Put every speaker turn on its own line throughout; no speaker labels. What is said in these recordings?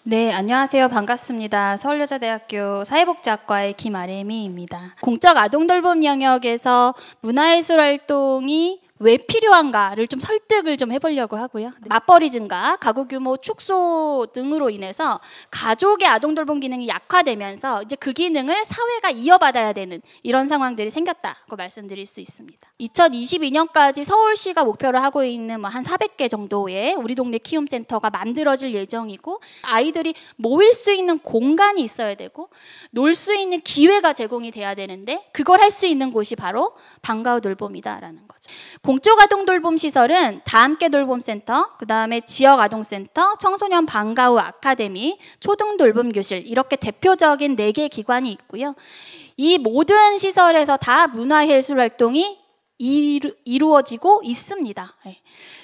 네, 안녕하세요. 반갑습니다. 서울여자대학교 사회복지학과의 김아래미입니다. 공적 아동돌봄 영역에서 문화예술 활동이 왜 필요한가를 좀 설득을 좀 해보려고 하고요. 맞벌이 증가, 가구 규모 축소 등으로 인해서 가족의 아동돌봄 기능이 약화되면서 이제 그 기능을 사회가 이어받아야 되는 이런 상황들이 생겼다고 말씀드릴 수 있습니다. 2022년까지 서울시가 목표로 하고 있는 한 400개 정도의 우리 동네 키움센터가 만들어질 예정이고, 아이들이 모일 수 있는 공간이 있어야 되고 놀 수 있는 기회가 제공이 돼야 되는데, 그걸 할 수 있는 곳이 바로 방과후 돌봄이다라는 거죠. 공적 아동돌봄 시설은 다함께 돌봄센터, 그 다음에 지역 아동센터, 청소년 방과후 아카데미, 초등돌봄교실, 이렇게 대표적인 4개 기관이 있고요. 이 모든 시설에서 다 문화예술 활동이 이루어지고 있습니다.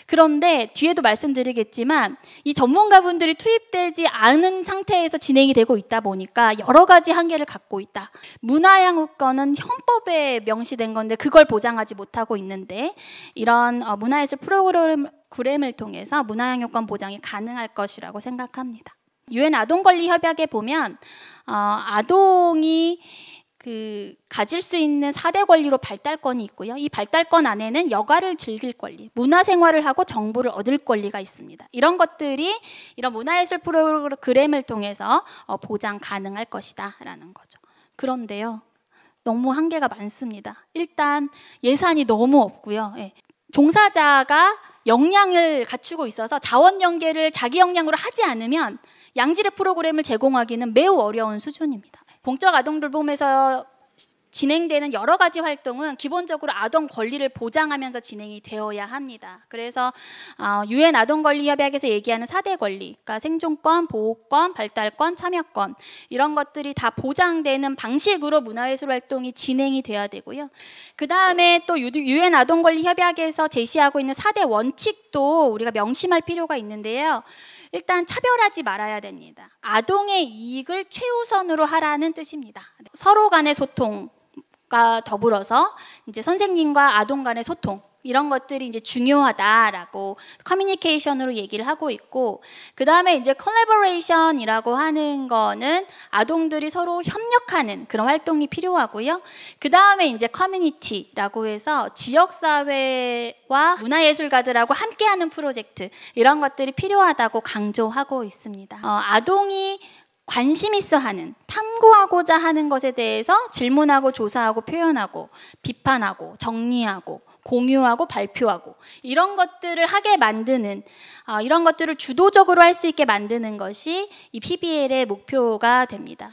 그런데 뒤에도 말씀드리겠지만 이 전문가분들이 투입되지 않은 상태에서 진행이 되고 있다 보니까 여러 가지 한계를 갖고 있다. 문화양육권은 헌법에 명시된 건데 그걸 보장하지 못하고 있는데, 이런 문화예술 프로그램을 통해서 문화양육권 보장이 가능할 것이라고 생각합니다. UN 아동권리협약에 보면 아동이 가질 수 있는 4대 권리로 발달권이 있고요. 이 발달권 안에는 여가를 즐길 권리, 문화생활을 하고 정보를 얻을 권리가 있습니다. 이런 것들이 이런 문화예술 프로그램을 통해서 보장 가능할 것이다 라는 거죠. 그런데요, 너무 한계가 많습니다. 일단 예산이 너무 없고요. 종사자가 역량을 갖추고 있어서 자원 연계를 자기 역량으로 하지 않으면 양질의 프로그램을 제공하기는 매우 어려운 수준입니다. 공적 아동돌봄에서 진행되는 여러 가지 활동은 기본적으로 아동 권리를 보장하면서 진행이 되어야 합니다. 그래서 UN 아동권리협약에서 얘기하는 4대 권리, 그러니까 생존권, 보호권, 발달권, 참여권, 이런 것들이 다 보장되는 방식으로 문화예술 활동이 진행이 돼야 되고요. 그 다음에 또 UN 아동권리협약에서 제시하고 있는 4대 원칙도 우리가 명심할 필요가 있는데요. 일단 차별하지 말아야 됩니다. 아동의 이익을 최우선으로 하라는 뜻입니다. 서로 간의 소통과 더불어서 이제 선생님과 아동 간의 소통, 이런 것들이 이제 중요하다라고 커뮤니케이션으로 얘기를 하고 있고, 그 다음에 이제 컬래버레이션이라고 하는 거는 아동들이 서로 협력하는 그런 활동이 필요하고요. 그 다음에 이제 커뮤니티라고 해서 지역사회와 문화예술가들하고 함께하는 프로젝트, 이런 것들이 필요하다고 강조하고 있습니다. 아동이 관심 있어 하는, 탐구하고자 하는 것에 대해서 질문하고 조사하고 표현하고 비판하고 정리하고 공유하고 발표하고, 이런 것들을 하게 만드는, 이런 것들을 주도적으로 할 수 있게 만드는 것이 이 PBL의 목표가 됩니다.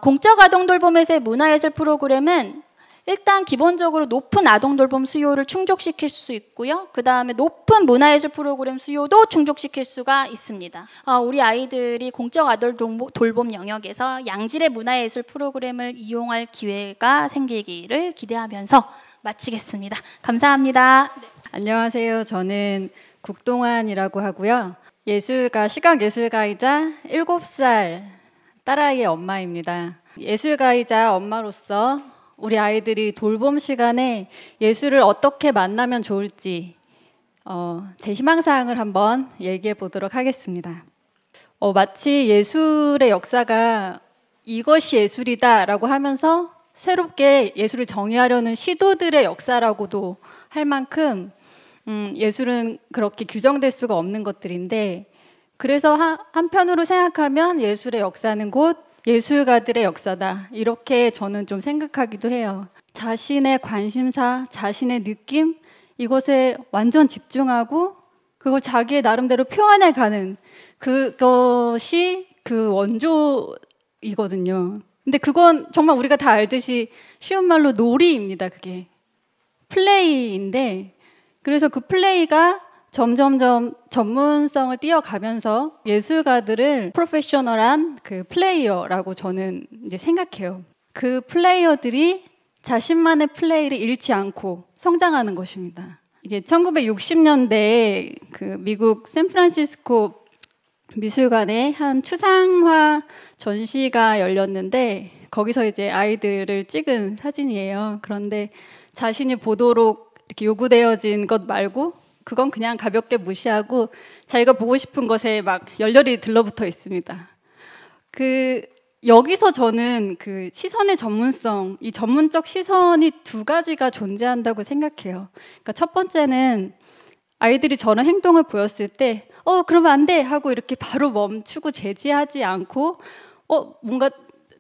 공적 아동돌봄에서의 문화예술 프로그램은 일단 기본적으로 높은 아동돌봄 수요를 충족시킬 수 있고요. 그 다음에 높은 문화예술 프로그램 수요도 충족시킬 수가 있습니다. 우리 아이들이 공적 아동돌봄 영역에서 양질의 문화예술 프로그램을 이용할 기회가 생기기를 기대하면서 마치겠습니다. 감사합니다. 네.
안녕하세요. 저는 국동환이라고 하고요. 예술가, 시각예술가이자 7살 딸아이의 엄마입니다. 예술가이자 엄마로서 우리 아이들이 돌봄 시간에 예술을 어떻게 만나면 좋을지 제 희망사항을 한번 얘기해 보도록 하겠습니다. 마치 예술의 역사가 이것이 예술이다 라고 하면서 새롭게 예술을 정의하려는 시도들의 역사라고도 할 만큼 예술은 그렇게 규정될 수가 없는 것들인데, 그래서 한편으로 생각하면 예술의 역사는 곧 예술가들의 역사다, 이렇게 저는 좀 생각하기도 해요. 자신의 관심사, 자신의 느낌, 이것에 완전 집중하고 그걸 자기의 나름대로 표현해가는 그것이 그 원조이거든요. 근데 그건 정말 우리가 다 알듯이 쉬운 말로 놀이입니다. 그게 플레이인데, 그래서 그 플레이가 점점점 전문성을 띄어가면서 예술가들을 프로페셔널한 그 플레이어라고 저는 이제 생각해요. 그 플레이어들이 자신만의 플레이를 잃지 않고 성장하는 것입니다. 이게 1960년대에 그 미국 샌프란시스코 미술관에 한 추상화 전시가 열렸는데, 거기서 이제 아이들을 찍은 사진이에요. 그런데 자신이 보도록 이렇게 요구되어진 것 말고 그건 그냥 가볍게 무시하고 자기가 보고 싶은 것에 막 열렬히 들러붙어 있습니다. 여기서 저는 그 시선의 전문성, 이 전문적 시선이 두 가지가 존재한다고 생각해요. 그러니까 첫 번째는 아이들이 저런 행동을 보였을 때 그러면 안 돼 하고 이렇게 바로 멈추고 제지하지 않고 뭔가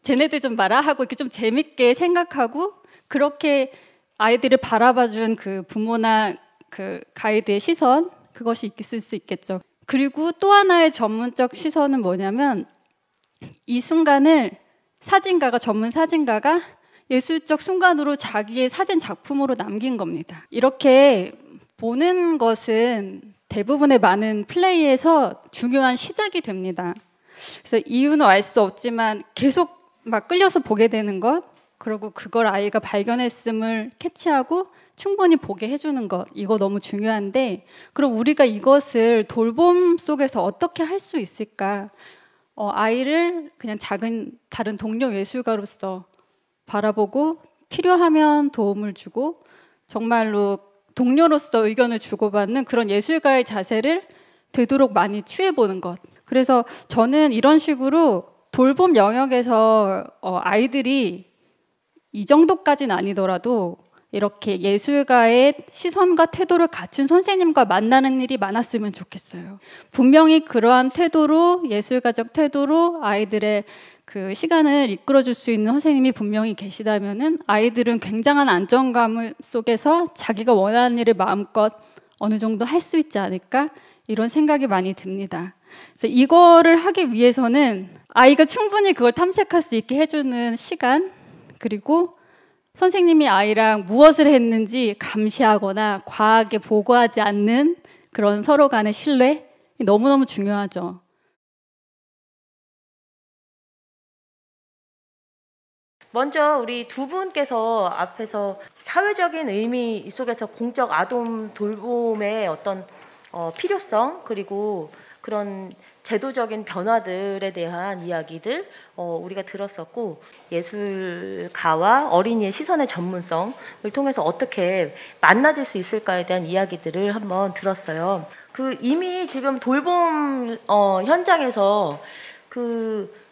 쟤네들 좀 봐라 하고 이렇게 좀 재밌게 생각하고 그렇게 아이들을 바라봐준 그 부모나 그 가이드의 시선, 그것이 있을 수 있겠죠. 그리고 또 하나의 전문적 시선은 뭐냐면 이 순간을 전문 사진가가 예술적 순간으로 자기의 사진 작품으로 남긴 겁니다. 이렇게 보는 것은 대부분의 많은 플레이에서 중요한 시작이 됩니다. 그래서 이유는 알 수 없지만 계속 막 끌려서 보게 되는 것, 그리고 그걸 아이가 발견했음을 캐치하고 충분히 보게 해주는 것, 이거 너무 중요한데, 그럼 우리가 이것을 돌봄 속에서 어떻게 할 수 있을까? 아이를 그냥 작은 다른 동료 예술가로서 바라보고 필요하면 도움을 주고 정말로 동료로서 의견을 주고받는 그런 예술가의 자세를 되도록 많이 취해보는 것. 그래서 저는 이런 식으로 돌봄 영역에서 아이들이 이 정도까지는 아니더라도 이렇게 예술가의 시선과 태도를 갖춘 선생님과 만나는 일이 많았으면 좋겠어요. 분명히 그러한 태도로, 예술가적 태도로 아이들의 그 시간을 이끌어줄 수 있는 선생님이 분명히 계시다면은 아이들은 굉장한 안정감 속에서 자기가 원하는 일을 마음껏 어느 정도 할 수 있지 않을까? 이런 생각이 많이 듭니다. 그래서 이거를 하기 위해서는 아이가 충분히 그걸 탐색할 수 있게 해주는 시간, 그리고 선생님이 아이랑 무엇을 했는지 감시하거나 과하게 보고하지 않는 그런 서로 간의 신뢰, 너무너무 중요하죠.
먼저 우리 두 분께서 앞에서 사회적인 의미 속에서 공적 아동 돌봄의 어떤 필요성, 그리고 그런 제도적인 변화들에 대한 이야기들 우리가 들었었고, 예술가와 어린이의 시선의 전문성을 통해서 어떻게 만나질 수 있을까에 대한 이야기들을 한번 들었어요. 그 이미 지금 돌봄 현장에서 그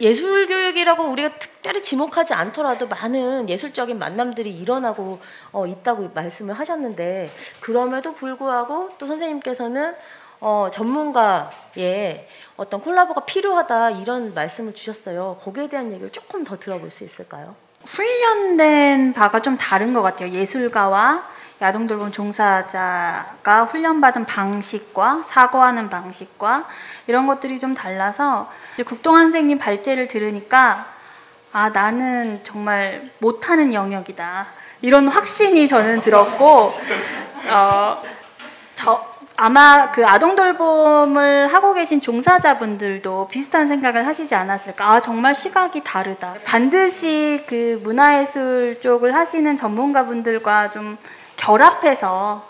예술 교육이라고 우리가 특별히 지목하지 않더라도 많은 예술적인 만남들이 일어나고 있다고 말씀을 하셨는데, 그럼에도 불구하고 또 선생님께서는 전문가의 어떤 콜라보가 필요하다 이런 말씀을 주셨어요. 거기에 대한 얘기를 조금 더 들어볼 수 있을까요?
훈련된 바가 좀 다른 것 같아요. 예술가와 아동돌봄 종사자가 훈련받은 방식과 사고하는 방식과 이런 것들이 좀 달라서 국동환 선생님 발제를 들으니까 나는 정말 못하는 영역이다, 이런 확신이 저는 들었고, 아마 그 아동돌봄을 하고 계신 종사자분들도 비슷한 생각을 하시지 않았을까. 정말 시각이 다르다. 반드시 그 문화예술 쪽을 하시는 전문가분들과 좀 결합해서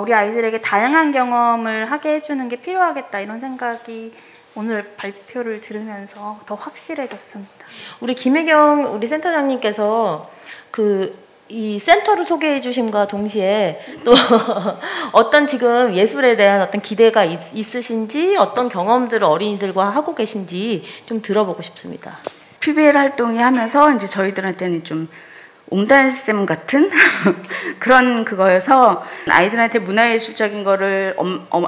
우리 아이들에게 다양한 경험을 하게 해주는 게 필요하겠다, 이런 생각이 오늘 발표를 들으면서 더 확실해졌습니다.
우리 김혜경 우리 센터장님께서 이 센터를 소개해 주심과 동시에 또 어떤 지금 예술에 대한 어떤 기대가 있으신지, 어떤 경험들을 어린이들과 하고 계신지 좀 들어보고 싶습니다.
PBL 활동이 하면서 이제 저희들한테는 좀 옹달샘 같은 그런 그거여서 아이들한테 문화예술적인 거를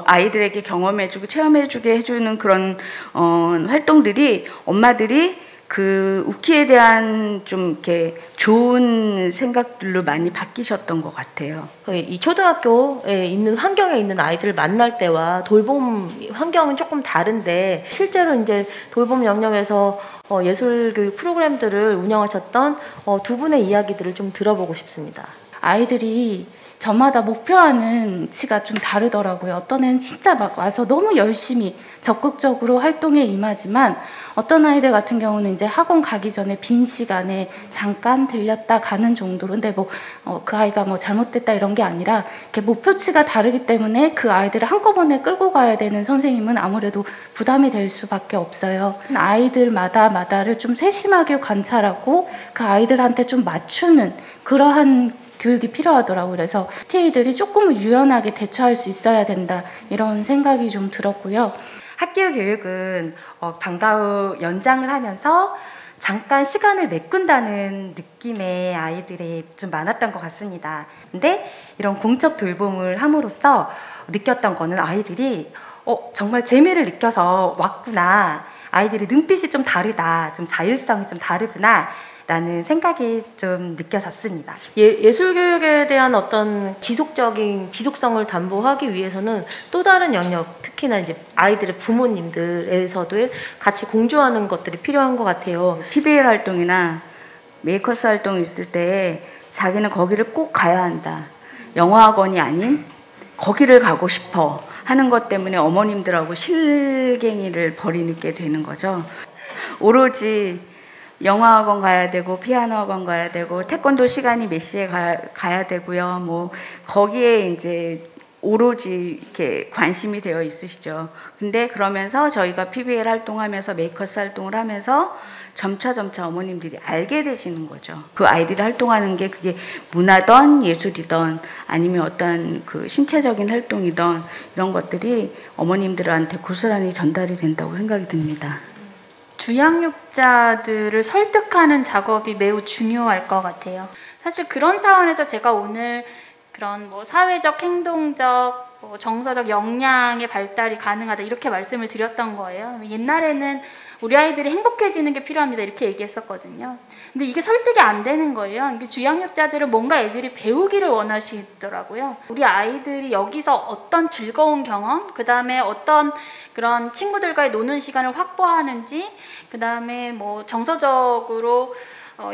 아이들에게 경험해주고 체험해주게 해주는 그런 활동들이 엄마들이 그 우키에 대한 좀 이렇게 좋은 생각들로 많이 바뀌셨던 것 같아요.
이 초등학교에 있는 환경에 있는 아이들을 만날 때와 돌봄 환경은 조금 다른데, 실제로 이제 돌봄 영역에서 예술교육 프로그램들을 운영하셨던 두 분의 이야기들을 좀 들어보고 싶습니다.
아이들이 저마다 목표하는 치가 좀 다르더라고요. 어떤 애는 진짜 막 와서 너무 열심히 적극적으로 활동에 임하지만, 어떤 아이들 같은 경우는 이제 학원 가기 전에 빈 시간에 잠깐 들렸다 가는 정도로, 근데 그 아이가 잘못됐다 이런 게 아니라 이렇게 목표치가 다르기 때문에 그 아이들을 한꺼번에 끌고 가야 되는 선생님은 아무래도 부담이 될 수밖에 없어요. 아이들마다를 좀 세심하게 관찰하고 그 아이들한테 좀 맞추는 그러한 교육이 필요하더라고요. 그래서 PTA들이 조금은 유연하게 대처할 수 있어야 된다, 이런 생각이 좀 들었고요.
학교 교육은 방과 후 연장을 하면서 잠깐 시간을 메꾼다는 느낌의 아이들이 좀 많았던 것 같습니다. 근데 이런 공적 돌봄을 함으로써 느꼈던 거는 아이들이 정말 재미를 느껴서 왔구나. 아이들의 눈빛이 좀 다르다. 좀 자율성이 좀 다르구나. 라는 생각이 좀 느껴졌습니다.
예술 교육에 대한 어떤 지속성을 담보하기 위해서는 또 다른 영역, 특히나 이제 아이들의 부모님들에서도 같이 공조하는 것들이 필요한 것 같아요.
PBL 활동이나 메이커스 활동이 있을 때 자기는 거기를 꼭 가야 한다. 영어학원이 아닌 거기를 가고 싶어 하는 것 때문에 어머님들하고 실갱이를 벌이게 되는 거죠. 오로지 영어학원 가야 되고 피아노 학원 가야 되고 태권도 시간이 몇 시에 가야 되고요. 뭐 거기에 이제 오로지 이렇게 관심이 되어 있으시죠. 근데 그러면서 저희가 PBL 활동하면서 메이커스 활동을 하면서 점차 어머님들이 알게 되시는 거죠. 그 아이들이 활동하는 게 그게 문화든 예술이든 아니면 어떤 그 신체적인 활동이든 이런 것들이 어머님들한테 고스란히 전달이 된다고 생각이 듭니다.
주양육자들을 설득하는 작업이 매우 중요할 것 같아요. 사실 그런 차원에서 제가 오늘 그런 뭐 사회적, 행동적, 정서적 역량의 발달이 가능하다 이렇게 말씀을 드렸던 거예요. 옛날에는 우리 아이들이 행복해지는 게 필요합니다 이렇게 얘기했었거든요. 근데 이게 설득이 안 되는 거예요. 이게 주양육자들은 뭔가 애들이 배우기를 원하시더라고요. 우리 아이들이 여기서 어떤 즐거운 경험, 그 다음에 어떤 그런 친구들과의 노는 시간을 확보하는지, 그 다음에 뭐 정서적으로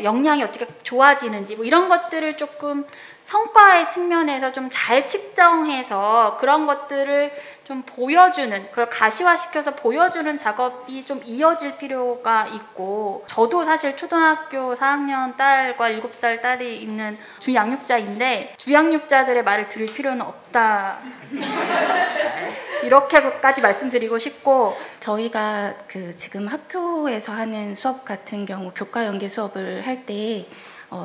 역량이 어떻게 좋아지는지 뭐 이런 것들을 조금 성과의 측면에서 좀 잘 측정해서 그런 것들을 좀 보여주는, 그걸 가시화시켜서 보여주는 작업이 좀 이어질 필요가 있고, 저도 사실 초등학교 4학년 딸과 7살 딸이 있는 주양육자인데 주양육자들의 말을 들을 필요는 없다 이렇게까지 말씀드리고 싶고,
저희가 그 지금 학교에서 하는 수업 같은 경우 교과 연계 수업을 할 때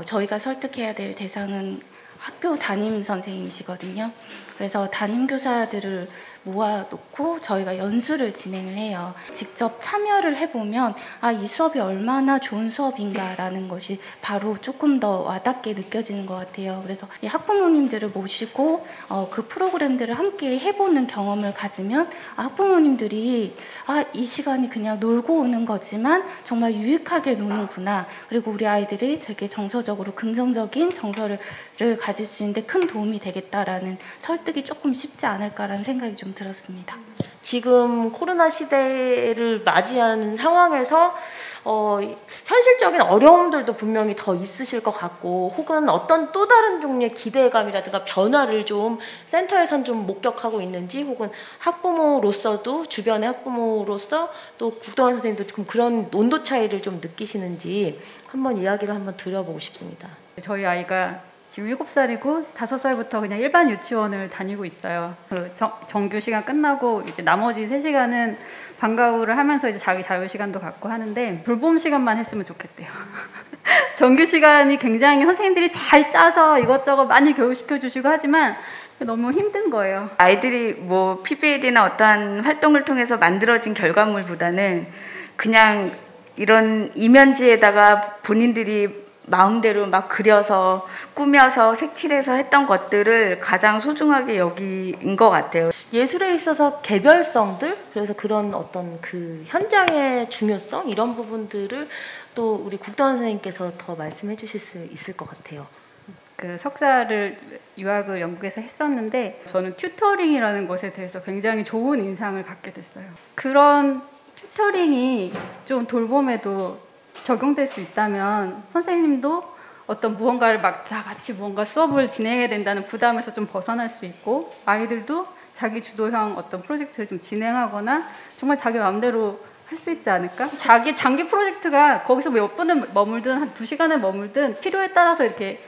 저희가 설득해야 될 대상은 학교 담임 선생님이시거든요. 그래서 담임 교사들을 모아놓고 저희가 연수를 진행을 해요. 직접 참여를 해보면 이 수업이 얼마나 좋은 수업인가라는 것이 바로 조금 더 와닿게 느껴지는 것 같아요. 그래서 이 학부모님들을 모시고 그 프로그램들을 함께 해보는 경험을 가지면 학부모님들이 이 시간이 그냥 놀고 오는 거지만 정말 유익하게 노는구나. 그리고 우리 아이들이 되게 정서적으로 긍정적인 정서를 가질 수 있는데 큰 도움이 되겠다라는 설득이 조금 쉽지 않을까라는 생각이 좀 들었습니다.
지금 코로나 시대를 맞이한 상황에서 현실적인 어려움들도 분명히 더 있으실 것 같고, 혹은 어떤 또 다른 종류의 기대감이라든가 변화를 좀 센터에선 좀 목격하고 있는지, 혹은 학부모로서도 주변의 학부모로서 또 국동환 선생님도 좀 그런 온도 차이를 좀 느끼시는지 한번 이야기를 한번 드려보고 싶습니다.
저희 아이가 지금 7살이고 5살부터 그냥 일반 유치원을 다니고 있어요. 그 정규 시간 끝나고 이제 나머지 3시간은 방과 후를 하면서 이제 자기 자유 시간도 갖고 하는데 돌봄 시간만 했으면 좋겠대요. 정규 시간이 굉장히 선생님들이 잘 짜서 이것저것 많이 교육시켜 주시고 하지만 너무 힘든 거예요.
아이들이 뭐 PBL이나 어떠한 활동을 통해서 만들어진 결과물보다는 그냥 이런 이면지에다가 본인들이 마음대로 막 그려서 꾸며서 색칠해서 했던 것들을 가장 소중하게 여긴 것 같아요.
예술에 있어서 개별성들, 그래서 그런 어떤 그 현장의 중요성, 이런 부분들을 또 우리 국동환 선생님께서 더 말씀해 주실 수 있을 것 같아요.
그 석사를 유학을 영국에서 했었는데 저는 튜터링이라는 것에 대해서 굉장히 좋은 인상을 갖게 됐어요. 그런 튜터링이 좀 돌봄에도 적용될 수 있다면 선생님도 어떤 무언가를 막 다 같이 무언가 수업을 진행해야 된다는 부담에서 좀 벗어날 수 있고, 아이들도 자기 주도형 어떤 프로젝트를 좀 진행하거나 정말 자기 마음대로 할 수 있지 않을까? 자기 장기 프로젝트가 거기서 몇 분을 머물든 한 2시간을 머물든 필요에 따라서 이렇게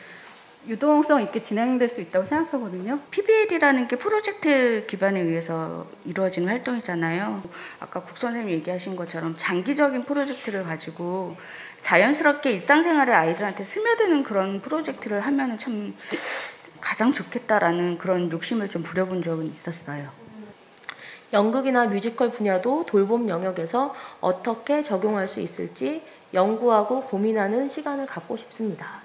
유동성 있게 진행될 수 있다고 생각하거든요.
PBL이라는 게 프로젝트 기반에 의해서 이루어진 활동이잖아요. 아까 국 선생님 얘기하신 것처럼 장기적인 프로젝트를 가지고 자연스럽게 일상생활을 아이들한테 스며드는 그런 프로젝트를 하면은 참 가장 좋겠다라는 그런 욕심을 좀 부려본 적은 있었어요.
연극이나 뮤지컬 분야도 돌봄 영역에서 어떻게 적용할 수 있을지 연구하고 고민하는 시간을 갖고 싶습니다.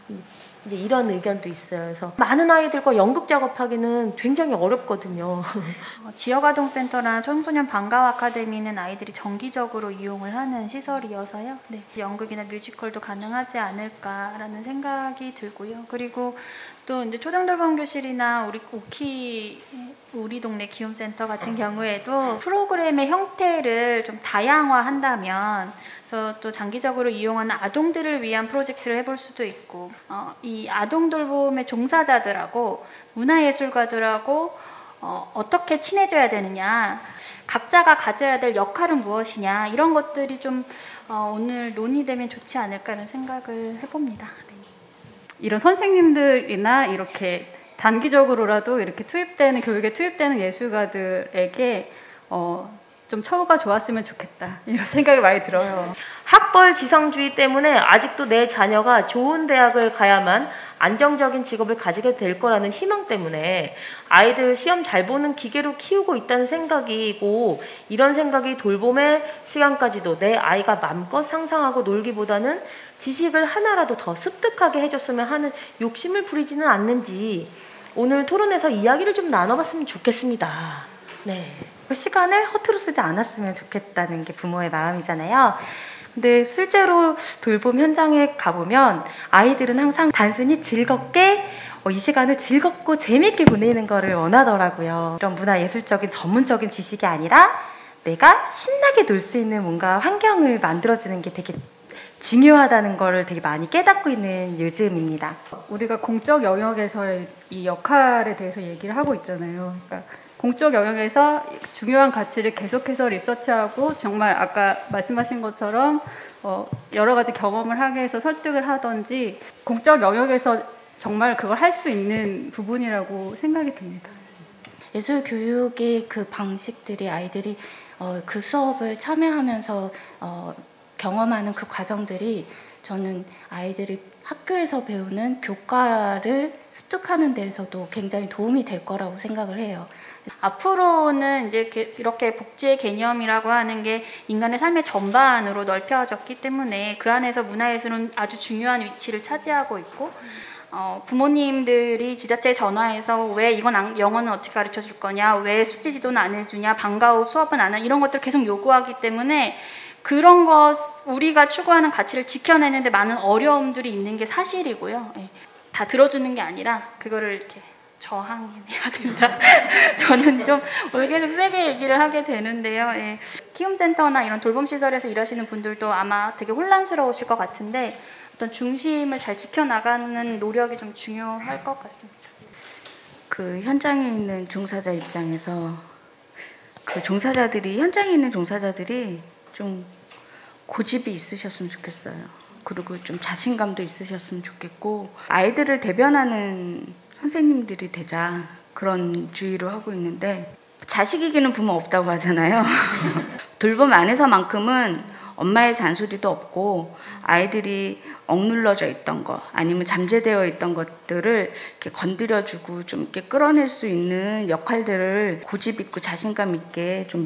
이제 이런 의견도 있어요. 그래서 많은 아이들과 연극 작업하기는 굉장히 어렵거든요.
지역아동센터나 청소년 방과후 아카데미는 아이들이 정기적으로 이용을 하는 시설이어서요. 네, 연극이나 뮤지컬도 가능하지 않을까라는 생각이 들고요. 그리고 또 이제 초등돌봄 교실이나 우리 오키 우리 동네 기움센터 같은 경우에도 프로그램의 형태를 좀 다양화한다면 또 장기적으로 이용하는 아동들을 위한 프로젝트를 해볼 수도 있고 이 아동 돌봄의 종사자들하고 문화예술가들하고 어떻게 친해져야 되느냐, 각자가 가져야 될 역할은 무엇이냐, 이런 것들이 좀 오늘 논의되면 좋지 않을까라는 생각을 해봅니다. 네.
이런 선생님들이나 이렇게 단기적으로라도 이렇게 투입되는 교육에 투입되는 예술가들에게 좀 처우가 좋았으면 좋겠다, 이런 생각이 많이 들어요.
학벌 지상주의 때문에 아직도 내 자녀가 좋은 대학을 가야만 안정적인 직업을 가지게 될 거라는 희망 때문에 아이들 시험 잘 보는 기계로 키우고 있다는 생각이고, 이런 생각이 돌봄의 시간까지도 내 아이가 맘껏 상상하고 놀기보다는 지식을 하나라도 더 습득하게 해줬으면 하는 욕심을 부리지는 않는지 오늘 토론에서 이야기를 좀 나눠봤으면 좋겠습니다. 네.
시간을 허투루 쓰지 않았으면 좋겠다는 게 부모의 마음이잖아요. 근데 실제로 돌봄 현장에 가보면 아이들은 항상 단순히 즐겁게 이 시간을 즐겁고 재밌게 보내는 거를 원하더라고요. 이런 문화예술적인 전문적인 지식이 아니라 내가 신나게 놀 수 있는 뭔가 환경을 만들어주는 게 되게 중요하다는 거를 되게 많이 깨닫고 있는 요즘입니다.
우리가 공적 영역에서의 이 역할에 대해서 얘기를 하고 있잖아요. 그러니까 공적 영역에서 중요한 가치를 계속해서 리서치하고 정말 아까 말씀하신 것처럼 여러 가지 경험을 하게 해서 설득을 하든지 공적 영역에서 정말 그걸 할 수 있는 부분이라고 생각이 듭니다.
예술 교육의 그 방식들이 아이들이 그 수업을 참여하면서 경험하는 그 과정들이 저는 아이들이 학교에서 배우는 교과를 습득하는 데에서도 굉장히 도움이 될 거라고 생각을 해요.
앞으로는 이제 이렇게 복지의 개념이라고 하는 게 인간의 삶의 전반으로 넓혀졌기 때문에 그 안에서 문화예술은 아주 중요한 위치를 차지하고 있고, 부모님들이 지자체에 전화해서 왜 이건 영어는 어떻게 가르쳐 줄 거냐, 왜 숙제 지도는 안 해주냐, 방과후 수업은 안 하냐, 이런 것들을 계속 요구하기 때문에 그런 것, 우리가 추구하는 가치를 지켜내는데 많은 어려움들이 있는 게 사실이고요. 예. 다 들어주는 게 아니라 그거를 이렇게 저항해야 된다. 저는 좀 오늘 계속 세게 얘기를 하게 되는데요. 예. 키움센터나 이런 돌봄시설에서 일하시는 분들도 아마 되게 혼란스러우실 것 같은데 어떤 중심을 잘 지켜나가는 노력이 좀 중요할 것 같습니다.
그 현장에 있는 종사자 입장에서 현장에 있는 종사자들이 좀 고집이 있으셨으면 좋겠어요. 그리고 좀 자신감도 있으셨으면 좋겠고, 아이들을 대변하는 선생님들이 되자, 그런 주의로 하고 있는데, 자식 이기는 부모 없다고 하잖아요. 돌봄 안에서만큼은 엄마의 잔소리도 없고 아이들이 억눌러져 있던 거 아니면 잠재되어 있던 것들을 이렇게 건드려주고 좀 이렇게 끌어낼 수 있는 역할들을 고집 있고 자신감 있게 좀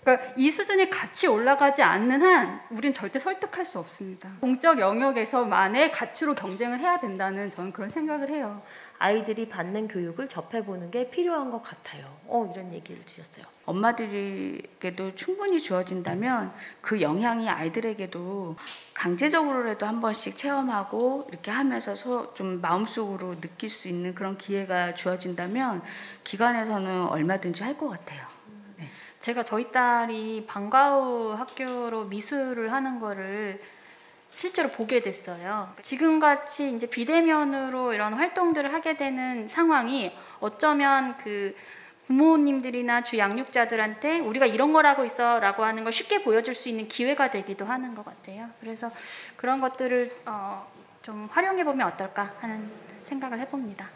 그러니까 이 수준이 같이 올라가지 않는 한 우린 절대 설득할 수 없습니다. 공적 영역에서만의 가치로 경쟁을 해야 된다는 저는 그런 생각을 해요.
아이들이 받는 교육을 접해보는 게 필요한 것 같아요. 이런 얘기를 주셨어요.
엄마들에게도 충분히 주어진다면 그 영향이 아이들에게도 강제적으로라도 한 번씩 체험하고 이렇게 하면서 좀 마음속으로 느낄 수 있는 그런 기회가 주어진다면 기관에서는 얼마든지 할 것 같아요. 네.
제가 저희 딸이 방과후 학교로 미술을 하는 거를 실제로 보게 됐어요. 지금같이 이제 비대면으로 이런 활동들을 하게 되는 상황이 어쩌면 그 부모님들이나 주 양육자들한테 우리가 이런 걸 하고 있어 라고 하는 걸 쉽게 보여줄 수 있는 기회가 되기도 하는 것 같아요. 그래서 그런 것들을 좀 활용해보면 어떨까 하는 생각을 해봅니다.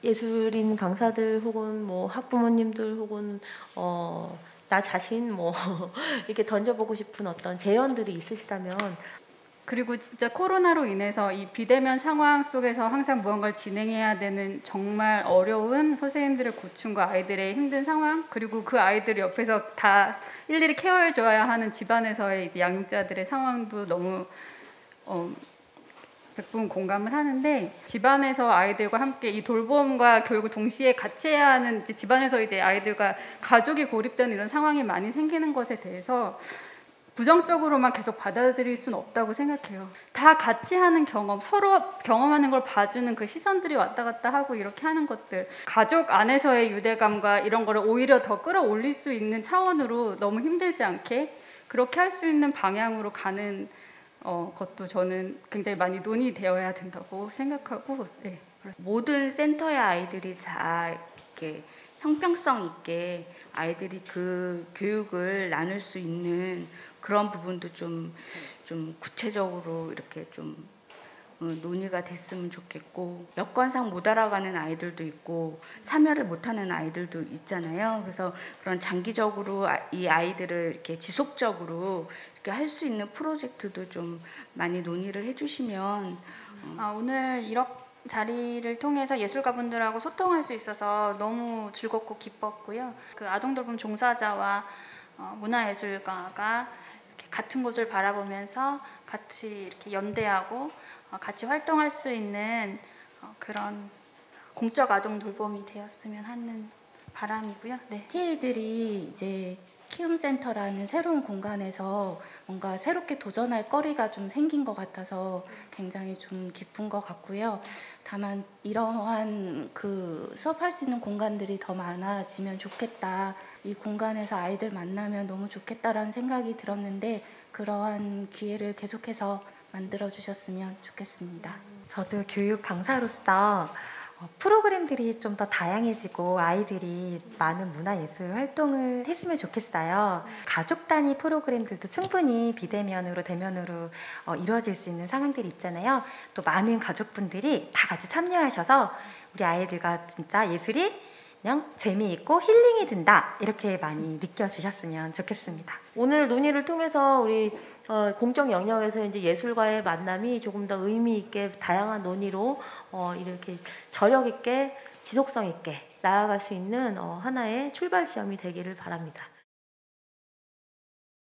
예술인 강사들 혹은 뭐 학부모님들 혹은 나 자신 뭐 이렇게 던져보고 싶은 어떤 제언들이 있으시다면
그리고 진짜 코로나로 인해서 이 비대면 상황 속에서 항상 무언가를 진행해야 되는 정말 어려운 선생님들의 고충과 아이들의 힘든 상황, 그리고 그 아이들 옆에서 다 일일이 케어해줘야 하는 집안에서의 이제 양육자들의 상황도 너무 100분 공감을 하는데, 집안에서 아이들과 함께 이 돌봄과 교육을 동시에 같이 해야 하는 이제 집안에서 이제 아이들과 가족이 고립되는 이런 상황이 많이 생기는 것에 대해서 부정적으로만 계속 받아들일 수는 없다고 생각해요. 다 같이 하는 경험, 서로 경험하는 걸 봐주는 그 시선들이 왔다 갔다 하고 이렇게 하는 것들, 가족 안에서의 유대감과 이런 거를 오히려 더 끌어올릴 수 있는 차원으로 너무 힘들지 않게 그렇게 할 수 있는 방향으로 가는 것도 저는 굉장히 많이 논의되어야 된다고 생각하고, 네.
모든 센터의 아이들이 다 이렇게 형평성 있게 아이들이 그 교육을 나눌 수 있는 그런 부분도 좀 구체적으로 이렇게 좀 논의가 됐으면 좋겠고, 여건상 못 알아가는 아이들도 있고 참여를 못하는 아이들도 있잖아요. 그래서 그런 장기적으로 이 아이들을 이렇게 지속적으로 이렇게 할 수 있는 프로젝트도 좀 많이 논의를 해주시면.
오늘 이렇게 자리를 통해서 예술가분들하고 소통할 수 있어서 너무 즐겁고 기뻤고요. 그 아동돌봄 종사자와 문화예술가가 이렇게 같은 곳을 바라보면서 같이 이렇게 연대하고 같이 활동할 수 있는 그런 공적 아동돌봄이 되었으면 하는 바람이고요. 네.
TA들이 이제 키움센터라는 새로운 공간에서 뭔가 새롭게 도전할 거리가 좀 생긴 것 같아서 굉장히 좀 기쁜 것 같고요. 다만 이러한 그 수업할 수 있는 공간들이 더 많아지면 좋겠다. 이 공간에서 아이들 만나면 너무 좋겠다라는 생각이 들었는데, 그러한 기회를 계속해서 만들어 주셨으면 좋겠습니다.
저도 교육 강사로서 프로그램들이 좀 더 다양해지고 아이들이 많은 문화예술 활동을 했으면 좋겠어요. 가족 단위 프로그램들도 충분히 비대면으로 대면으로 이루어질 수 있는 상황들이 있잖아요. 또 많은 가족분들이 다 같이 참여하셔서 우리 아이들과 진짜 예술이 그냥 재미있고 힐링이 된다, 이렇게 많이 느껴주셨으면 좋겠습니다.
오늘 논의를 통해서 우리 공적 영역에서 이제 예술과의 만남이 조금 더 의미 있게 다양한 논의로 이렇게 저력 있게 지속성 있게 나아갈 수 있는 하나의 출발 지점이 되기를 바랍니다.